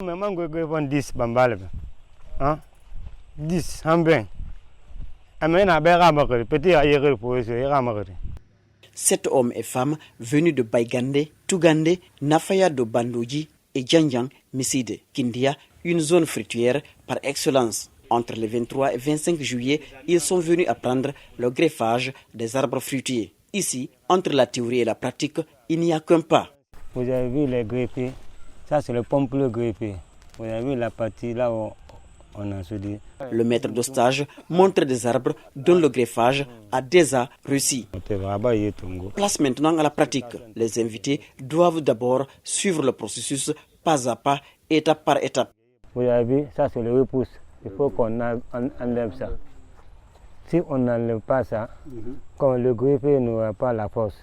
Maman go vend 10 bambales. Hein? 10, en bien. Sept hommes et femmes venus de Baigande, Tougande, Nafaya de Bandouji et Djanjang, Misside, Kindia, une zone fruitière par excellence. Entre le 23 et 25 juillet, ils sont venus apprendre le greffage des arbres fruitiers. Ici, entre la théorie et la pratique, il n'y a qu'un pas. Vous avez vu les greffés, ça c'est le pompe greffé. Vous avez vu la partie là où on a soudé. Le maître de stage montre des arbres dont le greffage a déjà réussi. Place maintenant à la pratique. Les invités doivent d'abord suivre le processus pas à pas, étape par étape. Vous avez vu, ça c'est le repousse. Il faut qu'on enlève ça. Si on n'enlève pas ça, comme le greffé n'aura pas la force.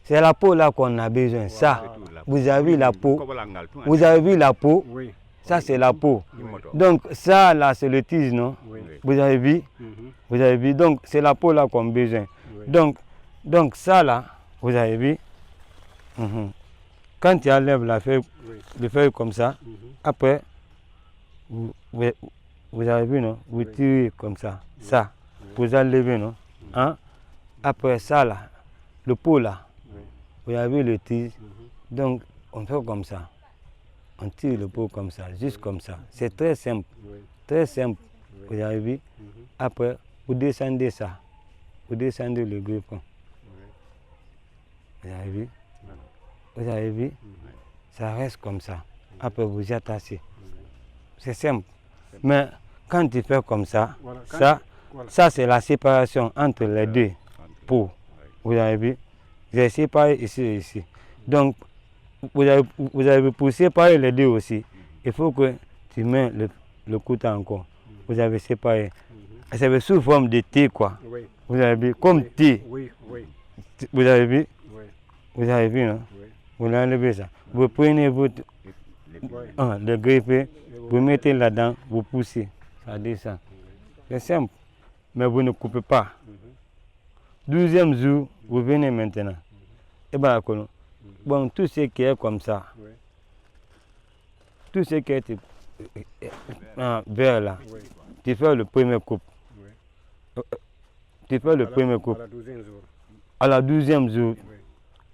C'est la peau là qu'on a besoin. Ça, vous avez la peau. Vous avez vu la peau? Ça c'est la peau. Donc ça là c'est le tige, non? Vous avez vu? Vous avez vu? Donc c'est la peau là qu'on a besoin. Donc ça là, vous avez vu? Quand tu enlèves la feuille, les feuilles comme ça, après, vous avez vu, non? Vous tirez comme ça, ça, vous enlevez, non? Hein? Après ça, là, le pot, là, vous avez vu le tige, donc on fait comme ça. On tire le pot comme ça, juste comme ça. C'est très simple, très simple. Vous avez vu? Après, vous descendez ça, vous descendez le greffon. Vous avez vu? Vous avez vu? Ça reste comme ça. Après, vous attachez. C'est simple. Mais quand tu fais comme ça, ça c'est la séparation entre les deux peaux. Vous avez vu? J'ai séparé ici et ici. Donc, vous avez pour séparer les deux aussi. Il faut que tu mets le couteau encore. Vous avez séparé. C'est sous forme de T, quoi. Vous avez vu? Comme T. Vous avez vu? Vous avez vu, non? Vous enlevez ça. Vous prenez votre le greffé, vous mettez là-dedans, vous poussez. Ça descend. C'est simple. Mais vous ne coupez pas. 12e jour, vous venez maintenant. Et bien, bon, tout ce qui est comme ça, tout ce qui est vert là, tu fais le premier coupe. Tu fais le premier coupe. À la 12e jour,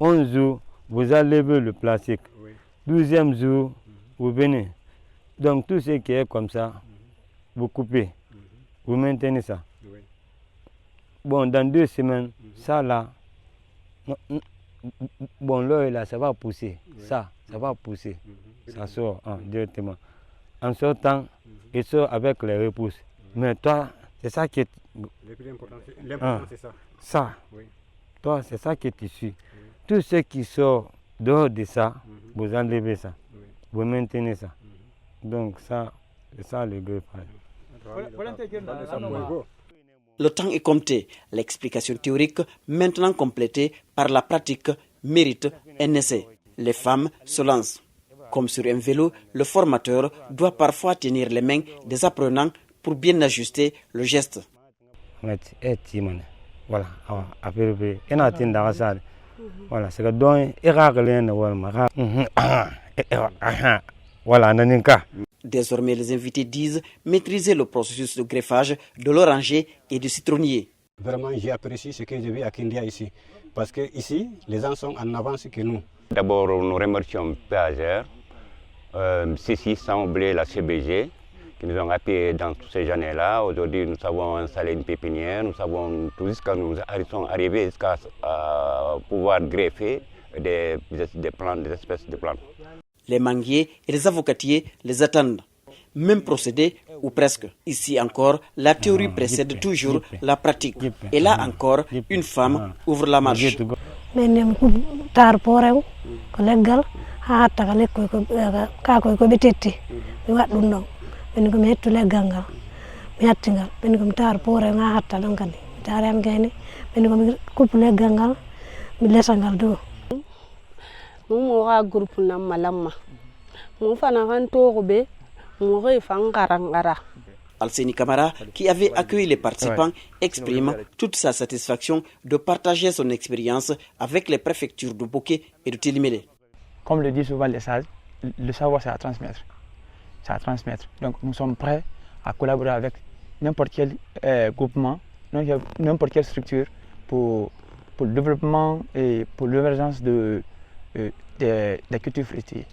11 jours, vous enlevez le plastique. 12e jour, vous venez. Donc tout ce qui est comme ça, vous coupez. Vous maintenez ça. Bon, dans 2 semaines, ça là, bon, l'œil là, ça va pousser. Ça va pousser. Ça sort directement. En sortant, il sort avec les repousses. Mais toi, c'est ça qui est... Le plus important, c'est ça. Ça. Toi, c'est ça que tu suis. Tout ce qui sort dehors de ça, vous enlevez ça. Vous maintenez ça. Donc ça, c'est ça le greffage. Le temps est compté. L'explication théorique, maintenant complétée par la pratique, mérite un essai. Les femmes se lancent. Comme sur un vélo, le formateur doit parfois tenir les mains des apprenants pour bien ajuster le geste. Voilà, voilà, c'est que donc voilà, Désormais, les invités disent maîtriser le processus de greffage de l'oranger et du citronnier. Vraiment, j'ai apprécié ce que j'ai vu à Kindia ici. Parce que ici, les gens sont en avance que nous. D'abord, nous remercions PAGR, ceci sans oublier la CBG, qui nous ont appuyés dans toutes ces années-là. Aujourd'hui, nous avons installé une pépinière, nous savons tout jusqu'à nous sommes arrivés jusqu'à pouvoir greffer des plantes, des espèces de plantes. Les manguiers et les avocatiers les attendent. Même procédé ou presque. Ici encore, la théorie précède toujours la pratique. Et là encore, une femme ouvre la marche. Mu groupe na malama mu fana kan to be mu re fan garangara Alseni Kamara, qui avait accueilli les participants, exprime toute sa satisfaction de partager son expérience avec les préfectures de Bokeh et de Télimédé. Comme le disent souvent les sages, le savoir c'est à transmettre. C'est à transmettre. Donc nous sommes prêts à collaborer avec n'importe quel groupement, n'importe quelle structure pour le développement et pour l'émergence des cultures fruitières.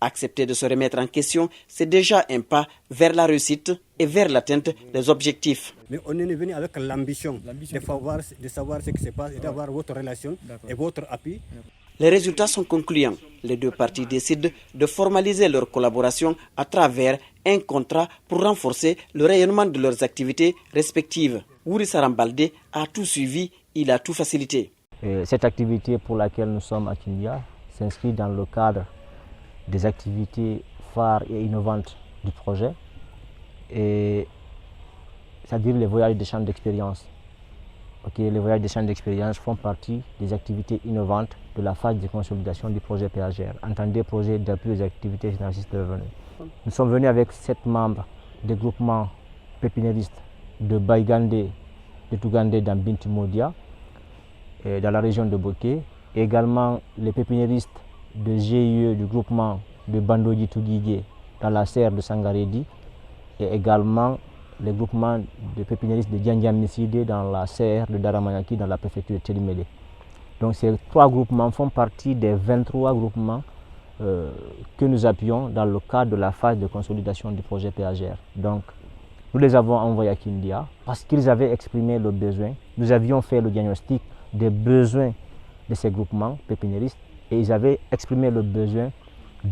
Accepter de se remettre en question, c'est déjà un pas vers la réussite et vers l'atteinte des objectifs. Mais on est venu avec l'ambition de savoir ce qui se passe et d'avoir votre relation et votre appui. Les résultats sont concluants. Les deux parties décident de formaliser leur collaboration à travers un contrat pour renforcer le rayonnement de leurs activités respectives. Wouri Sarambalde a tout suivi, il a tout facilité. Cette activité pour laquelle nous sommes à Kindia s'inscrit dans le cadre des activités phares et innovantes du projet, c'est-à-dire les voyages d'échange d'expérience. Les voyages d'échange d'expérience font partie des activités innovantes de la phase de consolidation du projet PAGR, entendez projet d'appui aux activités généralistes de revenus. Nous sommes venus avec 7 membres des groupements pépiniéristes de Baigandé, de Tougandé dans Binti Modia, dans la région de Bokeh, et également les pépiniéristes de GIE du groupement de Bandoji Tougigé dans la serre de Sangaredi, et également les groupements de pépiniéristes de Djandjam Missidé dans la serre de Daramanaki dans la préfecture de Télimédé. Donc ces 3 groupements font partie des 23 groupements que nous appuyons dans le cadre de la phase de consolidation du projet PAGR. Donc nous les avons envoyés à Kindia parce qu'ils avaient exprimé le besoin. Nous avions fait le diagnostic des besoins de ces groupements pépiniéristes et ils avaient exprimé le besoin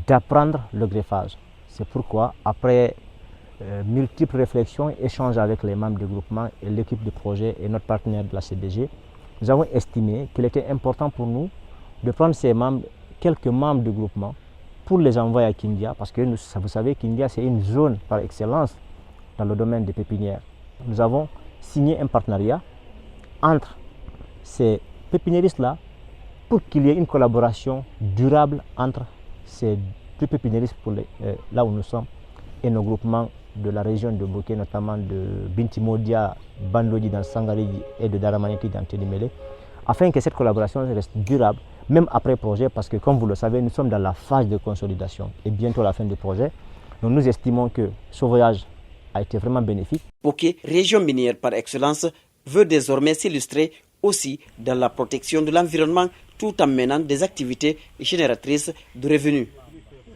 d'apprendre le greffage. C'est pourquoi, après multiples réflexions, échanges avec les membres du groupement et l'équipe de projet et notre partenaire de la CDG, nous avons estimé qu'il était important pour nous de prendre ces membres, quelques membres du groupement, pour les envoyer à Kindia, parce que vous savez, Kindia c'est une zone par excellence dans le domaine des pépinières. Nous avons signé un partenariat entre ces pépiniéristes-là pour qu'il y ait une collaboration durable entre ces 2 pépiniéristes là où nous sommes et nos groupements de la région de Bokeh, notamment de Binti Modia, Bandoji dans Sangaredi et de Daramanaki dans Télimédé, afin que cette collaboration reste durable, même après le projet, parce que comme vous le savez, nous sommes dans la phase de consolidation et bientôt la fin du projet. Donc nous estimons que ce voyage a été vraiment bénéfique. Bokeh, région minière par excellence, veut désormais s'illustrer aussi dans la protection de l'environnement tout en menant des activités génératrices de revenus.